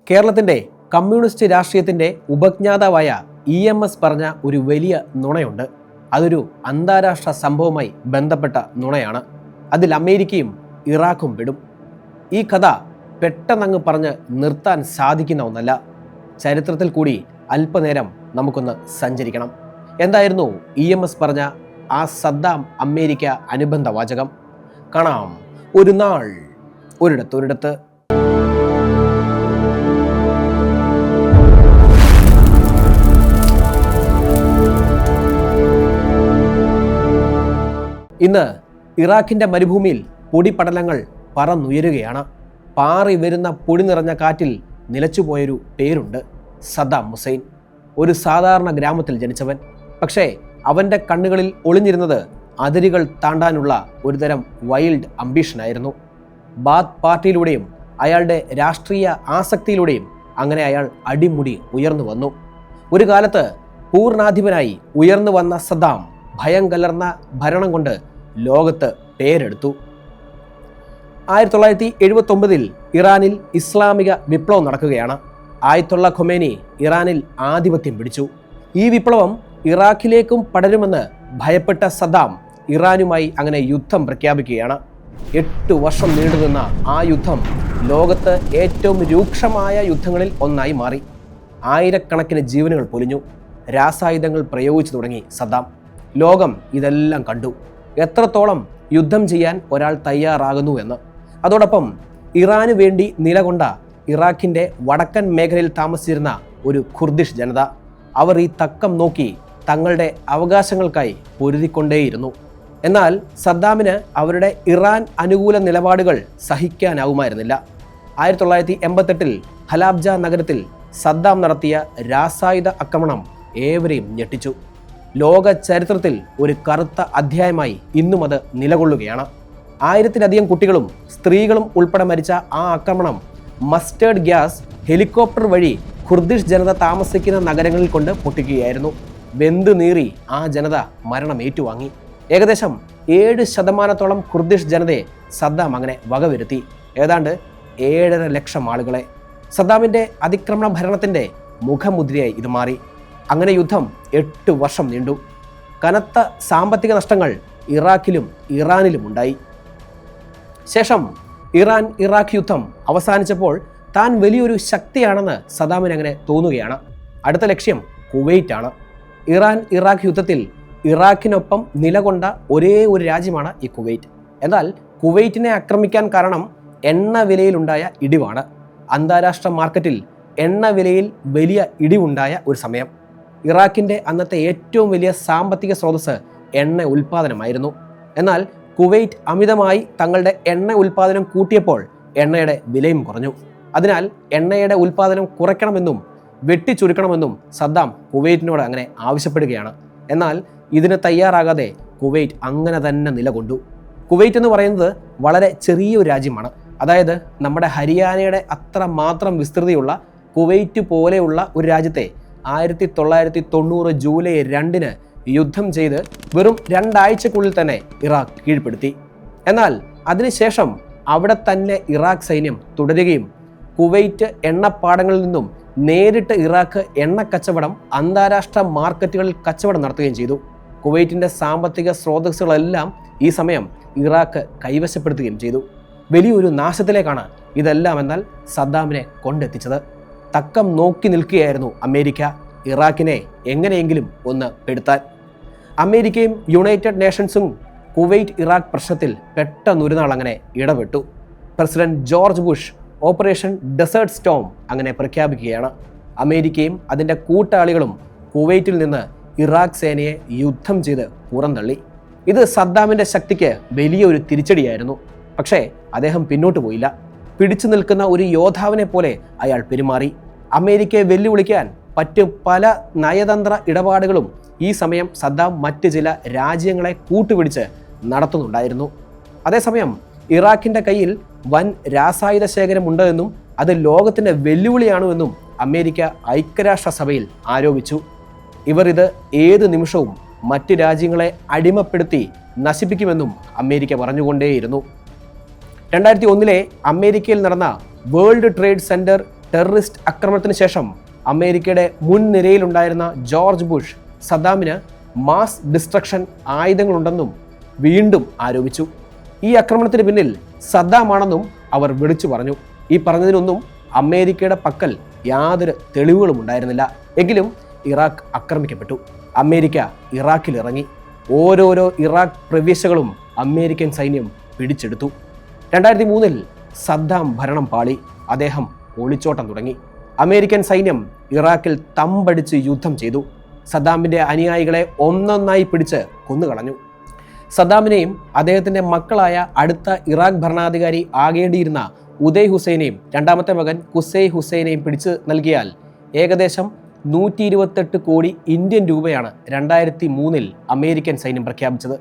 കേരളത്തിൻ്റെ കമ്മ്യൂണിസ്റ്റ് രാഷ്ട്രീയത്തിൻ്റെ ഉപജ്ഞാതാവായ EMS പറഞ്ഞ ഒരു വലിയ നുണയുണ്ട്. അതൊരു അന്താരാഷ്ട്ര സംഭവവുമായി ബന്ധപ്പെട്ട നുണയാണ്. അതിൽ അമേരിക്കയും ഇറാഖും പെടും. ഈ കഥ പെട്ടെന്നങ്ങ് പറഞ്ഞ് നിർത്താൻ സാധിക്കുന്ന ഒന്നല്ല. ചരിത്രത്തിൽ കൂടി അല്പനേരം നമുക്കൊന്ന് സഞ്ചരിക്കണം. എന്തായിരുന്നു EMS പറഞ്ഞ ആ സദ്ദാം അമേരിക്ക അനുബന്ധ വാചകം? കാണാം ഒരു നാൾ ഒരിടത്ത്. ഇന്ന് ഇറാഖിൻ്റെ മരുഭൂമിയിൽ പൊടിപടലങ്ങൾ പറന്നുയരുകയാണ്. പാറി വരുന്ന പൊടി നിറഞ്ഞ കാറ്റിൽ നിലച്ചുപോയൊരു പേരുണ്ട്, സദ്ദാം ഹുസൈൻ. ഒരു സാധാരണ ഗ്രാമത്തിൽ ജനിച്ചവൻ. പക്ഷേ അവൻ്റെ കണ്ണുകളിൽ ഒളിഞ്ഞിരുന്നത് അതിരുകൾ താണ്ടാനുള്ള ഒരുതരം വൈൽഡ് അംബീഷനായിരുന്നു. ബാത്ത് പാർട്ടിയിലൂടെയും അയാളുടെ രാഷ്ട്രീയ ആസക്തിയിലൂടെയും അങ്ങനെ അയാൾ അടിമുടി ഉയർന്നു വന്നു. ഒരു കാലത്ത് പൂർണ്ണാധിപനായി ഉയർന്നു വന്ന സദ്ദാം ഭയം കലർന്ന ഭരണം കൊണ്ട് ലോകത്ത് പേരെടുത്തു. 1979 ഇറാനിൽ ഇസ്ലാമിക വിപ്ലവം നടക്കുകയാണ്. ആയത്തുള്ള ഖൊമേനി ഇറാനിൽ ആധിപത്യം പിടിച്ചു. ഈ വിപ്ലവം ഇറാഖിലേക്കും പടരുമെന്ന് ഭയപ്പെട്ട സദ്ദാം ഇറാനുമായി അങ്ങനെ യുദ്ധം പ്രഖ്യാപിക്കുകയാണ്. 8 വർഷം നീണ്ടുനിന്ന ആ യുദ്ധം ലോകത്ത് ഏറ്റവും രൂക്ഷമായ യുദ്ധങ്ങളിൽ ഒന്നായി മാറി. ആയിരക്കണക്കിന് ജീവനുകൾ പൊലിഞ്ഞു. രാസായുധങ്ങൾ പ്രയോഗിച്ചു തുടങ്ങി സദ്ദാം. ലോകം ഇതെല്ലാം കണ്ടു. എത്രത്തോളം യുദ്ധം ചെയ്യാൻ ഒരാൾ തയ്യാറാകുന്നു എന്ന്. അതോടൊപ്പം ഇറാന് വേണ്ടി നിലകൊണ്ട ഇറാഖിൻ്റെ വടക്കൻ മേഖലയിൽ താമസിച്ചിരുന്ന ഒരു ഖുർദിഷ് ജനത, അവർ ഈ തക്കം നോക്കി തങ്ങളുടെ അവകാശങ്ങൾക്കായി പൊരുതിക്കൊണ്ടേയിരുന്നു. എന്നാൽ സദ്ദാമിന് അവരുടെ ഇറാൻ അനുകൂല നിലപാടുകൾ സഹിക്കാനാവുമായിരുന്നില്ല. 1988 ഹലാബ്ജ നഗരത്തിൽ സദ്ദാം നടത്തിയ രാസായുധ ആക്രമണം ഏവരെയും ഞെട്ടിച്ചു. ലോക ചരിത്രത്തിൽ ഒരു കറുത്ത അധ്യായമായി ഇന്നും അത് നിലകൊള്ളുകയാണ്. 1000-ലധികം കുട്ടികളും സ്ത്രീകളും ഉൾപ്പെടെ മരിച്ച ആ ആക്രമണം മസ്റ്റേർഡ് ഗ്യാസ് ഹെലികോപ്റ്റർ വഴി ഖുർദിഷ് ജനത താമസിക്കുന്ന നഗരങ്ങളിൽ കൊണ്ട് പൊട്ടിക്കുകയായിരുന്നു. വെന്തു നീറി ആ ജനത മരണം ഏറ്റുവാങ്ങി. ഏകദേശം 7% ഖുർദിഷ് ജനതയെ സദ്ദാം അങ്ങനെ വകവരുത്തി. ഏതാണ്ട് 7.5 ലക്ഷം ആളുകളെ. സദ്ദാമിൻ്റെ അതിക്രമണ ഭരണത്തിൻ്റെ മുഖമുദ്രയായി ഇത് മാറി. അങ്ങനെ യുദ്ധം 8 വർഷം നീണ്ടു. കനത്ത സാമ്പത്തിക നഷ്ടങ്ങൾ ഇറാഖിലും ഇറാനിലും ഉണ്ടായി. ശേഷം ഇറാൻ ഇറാഖ് യുദ്ധം അവസാനിച്ചപ്പോൾ താൻ വലിയൊരു ശക്തിയാണെന്ന് സദ്ദാമിന് അങ്ങനെ തോന്നുകയാണ്. അടുത്ത ലക്ഷ്യം കുവൈറ്റ് ആണ്. ഇറാൻ ഇറാഖ് യുദ്ധത്തിൽ ഇറാഖിനൊപ്പം നിലകൊണ്ട ഒരേ ഒരു രാജ്യമാണ് ഈ കുവൈറ്റ്. എന്നാൽ കുവൈറ്റിനെ ആക്രമിക്കാൻ കാരണം എണ്ണ വിലയിലുണ്ടായ ഇടിവാണ്. അന്താരാഷ്ട്ര മാർക്കറ്റിൽ എണ്ണ വിലയിൽ വലിയ ഇടിവുണ്ടായ ഒരു സമയം. ഇറാഖിൻ്റെ അന്നത്തെ ഏറ്റവും വലിയ സാമ്പത്തിക സ്രോതസ്സ് എണ്ണ ഉൽപ്പാദനമായിരുന്നു. എന്നാൽ കുവൈറ്റ് അമിതമായി തങ്ങളുടെ എണ്ണ ഉൽപ്പാദനം കൂട്ടിയപ്പോൾ എണ്ണയുടെ വിലയും കുറഞ്ഞു. അതിനാൽ എണ്ണയുടെ ഉൽപ്പാദനം കുറയ്ക്കണമെന്നും വെട്ടിച്ചുരുക്കണമെന്നും സദ്ദാം കുവൈറ്റിനോട് അങ്ങനെ ആവശ്യപ്പെടുകയാണ്. എന്നാൽ ഇതിന് തയ്യാറാകാതെ കുവൈറ്റ് അങ്ങനെ തന്നെ നിലകൊണ്ടു. കുവൈറ്റ് എന്ന് പറയുന്നത് വളരെ ചെറിയൊരു രാജ്യമാണ്. അതായത് നമ്മുടെ ഹരിയാനയുടെ അത്ര മാത്രം വിസ്തൃതിയുള്ള കുവൈറ്റ് പോലെയുള്ള ഒരു രാജ്യത്തെ 1990 ജൂലൈ 2 യുദ്ധം ചെയ്ത് വെറും 2 ആഴ്ചക്കുള്ളിൽ തന്നെ ഇറാഖ് കീഴ്പ്പെടുത്തി. എന്നാൽ അതിനുശേഷം അവിടെ തന്നെ ഇറാഖ് സൈന്യം തുടരുകയും കുവൈറ്റ് എണ്ണപ്പാടങ്ങളിൽ നിന്നും നേരിട്ട് ഇറാഖ് എണ്ണ കച്ചവടം അന്താരാഷ്ട്ര മാർക്കറ്റുകളിൽ കച്ചവടം നടത്തുകയും ചെയ്തു. കുവൈറ്റിൻ്റെ സാമ്പത്തിക സ്രോതസ്സുകളെല്ലാം ഈ സമയം ഇറാഖ് കൈവശപ്പെടുത്തുകയും ചെയ്തു. വലിയൊരു നാശത്തിലേക്കാണ് ഇതെല്ലാം എന്നാൽ സദ്ദാമിനെ കൊണ്ടെത്തിച്ചത്. തക്കം നോക്കി നിൽക്കുകയായിരുന്നു അമേരിക്ക ഇറാഖിനെ എങ്ങനെയെങ്കിലും ഒന്ന് പെടുത്താൻ. അമേരിക്കയും യുണൈറ്റഡ് നേഷൻസും കുവൈറ്റ് ഇറാഖ് പ്രശ്നത്തിൽ പെട്ടെന്നൊരു നാൾ അങ്ങനെ ഇടപെട്ടു. President George Bush operation desert storm അങ്ങനെ പ്രഖ്യാപിക്കുകയാണ്. അമേരിക്കയും അതിൻ്റെ കൂട്ടാളികളും കുവൈറ്റിൽ നിന്ന് ഇറാഖ് സേനയെ യുദ്ധം ചെയ്ത് പുറന്തള്ളി. ഇത് സദ്ദാമിൻ്റെ ശക്തിക്ക് വലിയൊരു തിരിച്ചടിയായിരുന്നു. പക്ഷേ അദ്ദേഹം പിന്നോട്ട് പോയില്ല. പിടിച്ചു നിൽക്കുന്ന ഒരു യോദ്ധാവിനെ പോലെ അയാൾ പെരുമാറി. അമേരിക്കയെ വെല്ലുവിളിക്കാൻ പറ്റും പല നയതന്ത്ര ഇടപാടുകളും ഈ സമയം സദ്ദാം മറ്റ് ചില രാജ്യങ്ങളെ കൂട്ടുപിടിച്ച് നടത്തുന്നുണ്ടായിരുന്നു. അതേസമയം ഇറാഖിൻ്റെ കയ്യിൽ വൻ രാസായുധ ശേഖരമുണ്ട് എന്നും അത് ലോകത്തിൻ്റെ വെല്ലുവിളിയാണെന്നും അമേരിക്ക ഐക്യരാഷ്ട്രസഭയിൽ ആരോപിച്ചു. ഇവർ ഇത് ഏത് നിമിഷവും മറ്റ് രാജ്യങ്ങളെ അടിമപ്പെടുത്തി നശിപ്പിക്കുമെന്നും അമേരിക്ക പറഞ്ഞുകൊണ്ടേയിരുന്നു. 2001 അമേരിക്കയിൽ നടന്ന വേൾഡ് ട്രേഡ് സെൻറ്റർ ടെററിസ്റ്റ് ആക്രമണത്തിന് ശേഷം അമേരിക്കയുടെ മുൻനിരയിലുണ്ടായിരുന്ന ജോർജ് ബുഷ് സദ്ദാമിന് മാസ് ഡിസ്ട്രക്ഷൻ ആയുധങ്ങളുണ്ടെന്നും വീണ്ടും ആരോപിച്ചു. ഈ ആക്രമണത്തിന് പിന്നിൽ സദ്ദാമാണെന്നും അവർ വിളിച്ചു പറഞ്ഞു. ഈ പറഞ്ഞതിനൊന്നും അമേരിക്കയുടെ പക്കൽ യാതൊരു തെളിവുകളും ഉണ്ടായിരുന്നില്ല. എങ്കിലും ഇറാഖ് ആക്രമിക്കപ്പെട്ടു. അമേരിക്ക ഇറാഖിൽ ഇറങ്ങി. ഓരോരോ ഇറാഖ് പ്രവിശ്യകളും അമേരിക്കൻ സൈന്യം പിടിച്ചെടുത്തു. 2003 സദ്ദാം ഭരണം പാളി. അദ്ദേഹം ഒളിച്ചോട്ടം തുടങ്ങി. അമേരിക്കൻ സൈന്യം ഇറാഖിൽ തമ്പടിച്ച് യുദ്ധം ചെയ്തു. സദ്ദാമിൻ്റെ അനുയായികളെ ഒന്നൊന്നായി പിടിച്ച് കൊന്നുകളഞ്ഞു. സദ്ദാമിനെയും അദ്ദേഹത്തിൻ്റെ മക്കളായ അടുത്ത ഇറാഖ് ഭരണാധികാരി ആകേണ്ടിയിരുന്ന ഉദയ് ഹുസൈനെയും രണ്ടാമത്തെ മകൻ കുസൈ ഹുസൈനെയും പിടിച്ച് നൽകിയാൽ ഏകദേശം 128 കോടി ഇന്ത്യൻ രൂപയാണ് 2003 അമേരിക്കൻ സൈന്യം പ്രഖ്യാപിച്ചത്.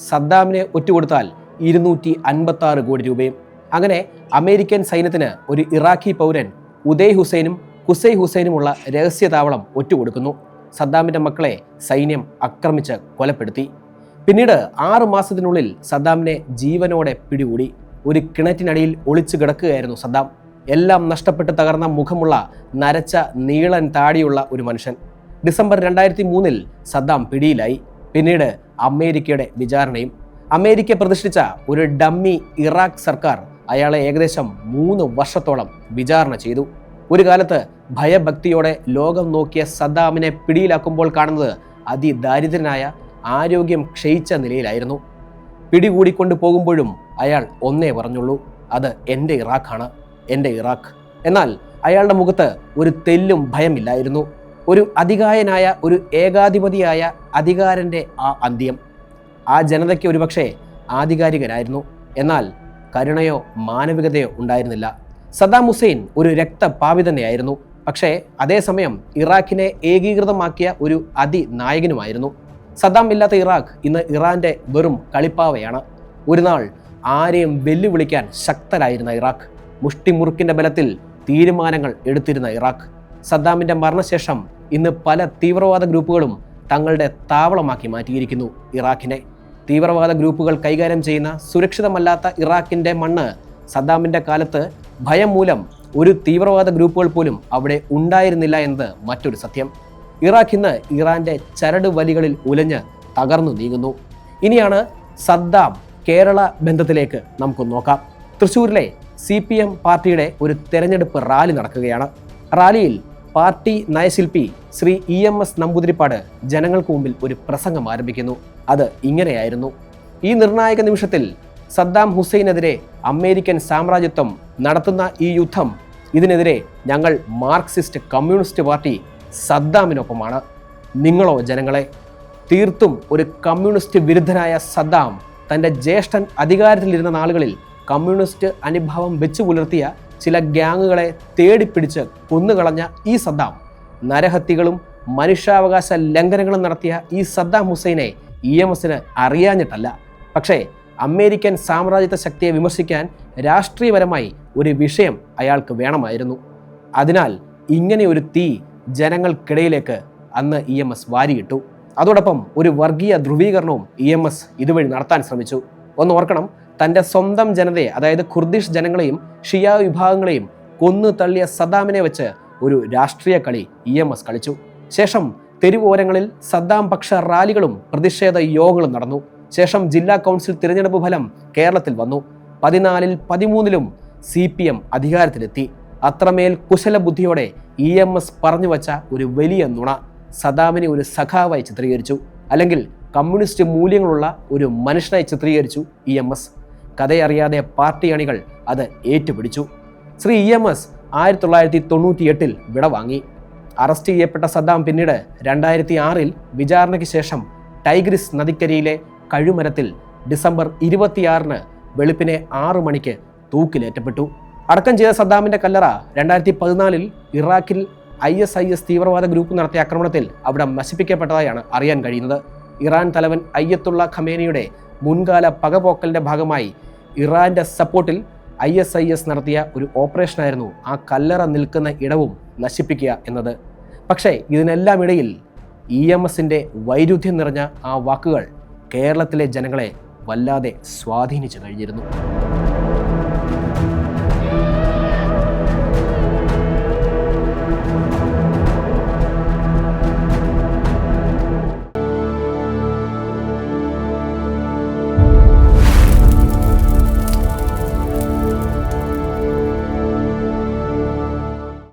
സദ്ദാമിനെ ഒറ്റുകൊടുത്താൽ 256 കോടി രൂപയും. അങ്ങനെ അമേരിക്കൻ സൈന്യത്തിന് ഒരു ഇറാഖി പൗരൻ ഉദയ് ഹുസൈനും കുസൈ ഹുസൈനുമുള്ള രഹസ്യ താവളം ഒറ്റുകൊടുക്കുന്നു. സദ്ദാമിൻ്റെ മക്കളെ സൈന്യം ആക്രമിച്ച് കൊലപ്പെടുത്തി. പിന്നീട് 6 മാസത്തിനുള്ളിൽ സദ്ദാമിനെ ജീവനോടെ പിടികൂടി. ഒരു കിണറ്റിനടിയിൽ ഒളിച്ചു കിടക്കുകയായിരുന്നു സദ്ദാം. എല്ലാം നഷ്ടപ്പെട്ട് തകർന്ന മുഖമുള്ള നരച്ച നീളൻ താടിയുള്ള ഒരു മനുഷ്യൻ. ഡിസംബർ 2003 സദ്ദാം പിടിയിലായി. പിന്നീട് അമേരിക്കയുടെ വിചാരണയും. അമേരിക്ക പ്രതിഷ്ഠിച്ച ഒരു ഡമ്മി ഇറാഖ് സർക്കാർ അയാളെ ഏകദേശം 3 വർഷത്തോളം വിചാരണ ചെയ്തു. ഒരു കാലത്ത് ഭയഭക്തിയോടെ ലോകം നോക്കിയ സദ്ദാമിനെ പിടിയിലാക്കുമ്പോൾ കാണുന്നത് അതിദാരിദ്രനായ, ആരോഗ്യം ക്ഷയിച്ച നിലയിലായിരുന്നു. പിടികൂടിക്കൊണ്ട് പോകുമ്പോഴും അയാൾ ഒന്നേ പറഞ്ഞുള്ളൂ, അത് എൻ്റെ ഇറാഖാണ്, എൻ്റെ ഇറാഖ്. എന്നാൽ അയാളുടെ മുഖത്ത് ഒരു തെല്ലും ഭയമില്ലായിരുന്നു. ഒരു അധികായനായ, ഒരു ഏകാധിപതിയായ അധികാരൻ്റെ ആ അന്ത്യം. ആ ജനതയ്ക്ക് ഒരുപക്ഷെ ആധികാരികനായിരുന്നു, എന്നാൽ കരുണയോ മാനവികതയോ ഉണ്ടായിരുന്നില്ല. സദ്ദാം ഹുസൈൻ ഒരു രക്തപാവി തന്നെയായിരുന്നു. പക്ഷേ അതേസമയം ഇറാഖിനെ ഏകീകൃതമാക്കിയ ഒരു അതിനായകനുമായിരുന്നു. സദ്ദാം ഇല്ലാത്ത ഇറാഖ് ഇന്ന് ഇറാന്റെ വെറും കളിപ്പാവയാണ്. ഒരു നാൾ ആരെയും വെല്ലുവിളിക്കാൻ ശക്തരായിരുന്ന ഇറാഖ്, മുഷ്ടിമുറുക്കിന്റെ ബലത്തിൽ തീരുമാനങ്ങൾ എടുത്തിരുന്ന ഇറാഖ്. സദ്ദാമിന്റെ മരണശേഷം ഇന്ന് പല തീവ്രവാദ ഗ്രൂപ്പുകളും തങ്ങളുടെ താവളമാക്കി മാറ്റിയിരിക്കുന്നു ഇറാഖിനെ. തീവ്രവാദ ഗ്രൂപ്പുകൾ കൈകാര്യം ചെയ്യുന്ന സുരക്ഷിതമല്ലാത്ത ഇറാഖിന്റെ മണ്ണ് സദ്ദാമിന്റെ കാലത്ത് ഭയം മൂലം ഒരു തീവ്രവാദ ഗ്രൂപ്പുകൾ പോലും അവിടെ ഉണ്ടായിരുന്നില്ല എന്നത് മറ്റൊരു സത്യം. ഇറാഖ് ഇന്ന് ഇറാന്റെ ചരട് വലികളിൽ ഉലഞ്ഞ് തകർന്നു നീങ്ങുന്നു. ഇനിയാണ് സദ്ദാം കേരള ബന്ധത്തിലേക്ക് നമുക്ക് നോക്കാം. തൃശ്ശൂരിലെ CPM പാർട്ടിയുടെ ഒരു തെരഞ്ഞെടുപ്പ് റാലി നടക്കുകയാണ്. റാലിയിൽ പാർട്ടി നയശില്പി ശ്രീ EMS നമ്പൂതിരിപ്പാട് ജനങ്ങൾക്ക് മുമ്പിൽ ഒരു പ്രസംഗം ആരംഭിക്കുന്നു. അത് ഇങ്ങനെയായിരുന്നു: ഈ നിർണായക നിമിഷത്തിൽ സദ്ദാം ഹുസൈനെതിരെ അമേരിക്കൻ സാമ്രാജ്യത്വം നടത്തുന്ന ഈ യുദ്ധം, ഇതിനെതിരെ ഞങ്ങൾ മാർക്സിസ്റ്റ് കമ്മ്യൂണിസ്റ്റ് പാർട്ടി സദ്ദാമിനൊപ്പമാണ്. നിങ്ങളോ ജനങ്ങളെ? തീർത്തും ഒരു കമ്മ്യൂണിസ്റ്റ് വിരുദ്ധനായ സദ്ദാം തൻ്റെ ജ്യേഷ്ഠൻ അധികാരത്തിലിരുന്ന നാളുകളിൽ കമ്മ്യൂണിസ്റ്റ് അനുഭാവം വെച്ചു പുലർത്തിയ ചില ഗ്യാങ്ങുകളെ തേടിപ്പിടിച്ച് കൊന്നുകളഞ്ഞ ഈ സദ്ദാം, നരഹത്യകളും മനുഷ്യാവകാശ ലംഘനങ്ങളും നടത്തിയ ഈ സദ്ദാം ഹുസൈനെ EMSന് അറിയാഞ്ഞിട്ടല്ല. പക്ഷേ അമേരിക്കൻ സാമ്രാജ്യത്വ ശക്തിയെ വിമർശിക്കാൻ രാഷ്ട്രീയപരമായി ഒരു വിഷയം അയാൾക്ക് വേണമായിരുന്നു. അതിനാൽ ഇങ്ങനെ ഒരു തീ ജനങ്ങൾക്കിടയിലേക്ക് അന്ന് EMS വാരിയിട്ടു. അതോടൊപ്പം ഒരു വർഗീയ ധ്രുവീകരണവും EMS ഇതുവഴി നടത്താൻ ശ്രമിച്ചു. ഒന്ന് ഓർക്കണം, തൻ്റെ സ്വന്തം ജനതയെ, അതായത് ഖുർദിഷ് ജനങ്ങളെയും ഷിയ വിഭാഗങ്ങളെയും കൊന്നു തള്ളിയ സദ്ദാമിനെ വെച്ച് ഒരു രാഷ്ട്രീയ കളി EMS കളിച്ചു. ശേഷം തെരുവോരങ്ങളിൽ സദ്ദാം പക്ഷ റാലികളും പ്രതിഷേധ യോഗങ്ങളും നടന്നു. ശേഷം ജില്ലാ കൗൺസിൽ തിരഞ്ഞെടുപ്പ് ഫലം കേരളത്തിൽ വന്നു. 14-ൽ 13-ലും CPM അധികാരത്തിലെത്തി. അത്രമേൽ കുശലബുദ്ധിയോടെ EMS പറഞ്ഞു വച്ച ഒരു വലിയ നുണ സദ്ദാമിനെ ഒരു സഖാവായി ചിത്രീകരിച്ചു, അല്ലെങ്കിൽ കമ്മ്യൂണിസ്റ്റ് മൂല്യങ്ങളുള്ള ഒരു മനുഷ്യനായി ചിത്രീകരിച്ചു EMS. കഥയറിയാതെ പാർട്ടി അണികൾ അത് ഏറ്റുപിടിച്ചു. ശ്രീ EMS 1998-ൽ വിടവാങ്ങി. അറസ്റ്റ് ചെയ്യപ്പെട്ട സദ്ദാം പിന്നീട് 2006-ൽ വിചാരണയ്ക്ക് ശേഷം ടൈഗ്രിസ് നദിക്കരയിലെ കഴുമരത്തിൽ ഡിസംബർ 26-ന് വെളുപ്പിനെ 6 മണിക്ക് തൂക്കിലേറ്റപ്പെട്ടു. അടക്കം ചെയ്ത സദ്ദാമിൻ്റെ കല്ലറ 2014-ൽ ഇറാഖിൽ ISIS തീവ്രവാദ ഗ്രൂപ്പ് നടത്തിയ ആക്രമണത്തിൽ അവിടെ നശിപ്പിക്കപ്പെട്ടതായാണ് അറിയാൻ കഴിയുന്നത്. ഇറാൻ തലവൻ അയ്യത്തുള്ള ഖമേനിയുടെ മുൻകാല പകപോക്കലിൻ്റെ ഭാഗമായി ഇറാന്റെ സപ്പോർട്ടിൽ ISIS നടത്തിയ ഒരു ഓപ്പറേഷനായിരുന്നു ആ കല്ലറ നിൽക്കുന്ന ഇടവും നശിപ്പിക്കുക എന്നത്. പക്ഷേ ഇതിനെല്ലാം ഇടയിൽ EMSൻ്റെ വൈരുദ്ധ്യം നിറഞ്ഞ ആ വാക്കുകൾ കേരളത്തിലെ ജനങ്ങളെ വല്ലാതെ സ്വാധീനിച്ചു കഴിഞ്ഞിരുന്നു.